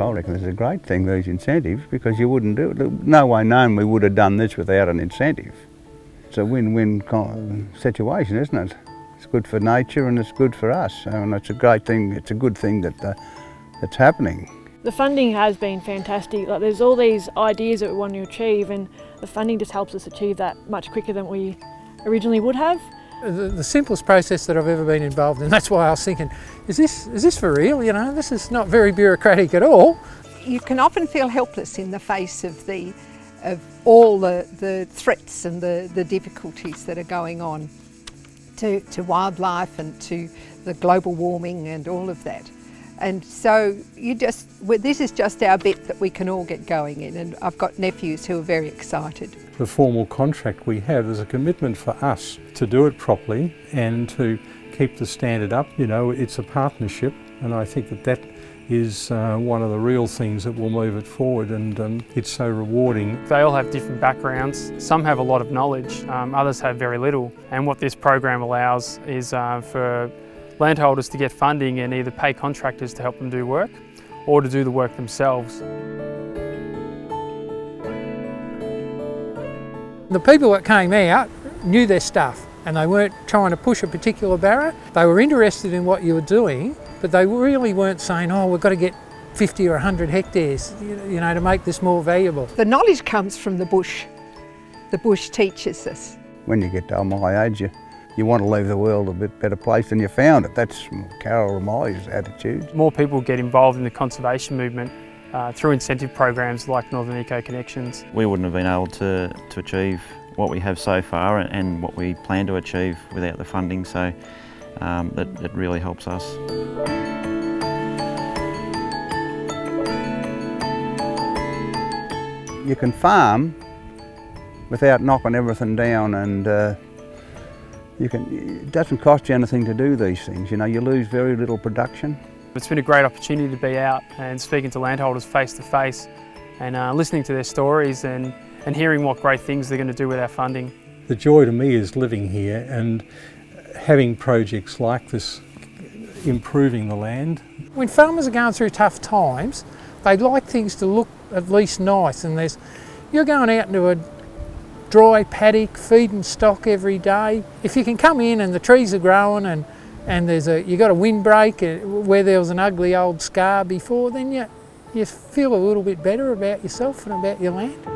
I reckon it's a great thing, these incentives, because you wouldn't do it. No way known we would have done this without an incentive. It's a win-win situation, isn't it? It's good for nature and it's good for us, and it's a great thing. It's a good thing that that's happening. The funding has been fantastic. Like, there's all these ideas that we want to achieve, and the funding just helps us achieve that much quicker than we originally would have. The simplest process that I've ever been involved in. That's why I was thinking, is this for real? You know, this is not very bureaucratic at all. You can often feel helpless in the face of all the threats and the difficulties that are going on to wildlife and to the global warming and all of that. And so this is just our bit that we can all get going in, and I've got nephews who are very excited. The formal contract we have is a commitment for us to do it properly and to keep the standard up. You know, it's a partnership, and I think that is one of the real things that will move it forward, and it's so rewarding. They all have different backgrounds. Some have a lot of knowledge, others have very little. And what this program allows is for landholders to get funding and either pay contractors to help them do work or to do the work themselves. The people that came out knew their stuff, and they weren't trying to push a particular barrow. They were interested in what you were doing, but they really weren't saying, oh, we've got to get 50 or 100 hectares, you know, to make this more valuable. The knowledge comes from the bush. The bush teaches us. When you get to my age, you want to leave the world a bit better place than you found it. That's Carol and Molly's attitude. More people get involved in the conservation movement through incentive programs like Northern Eco Connections. We wouldn't have been able to achieve what we have so far and what we plan to achieve without the funding, so that really helps us. You can farm without knocking everything down, and it doesn't cost you anything to do these things. You know, you lose very little production. It's been a great opportunity to be out and speaking to landholders face to face and listening to their stories and hearing what great things they're going to do with our funding. The joy to me is living here and having projects like this improving the land. When farmers are going through tough times, they like things to look at least nice, and you're going out into a dry paddock, feeding stock every day. If you can come in and the trees are growing and you got a windbreak where there was an ugly old scar before, then you feel a little bit better about yourself and about your land.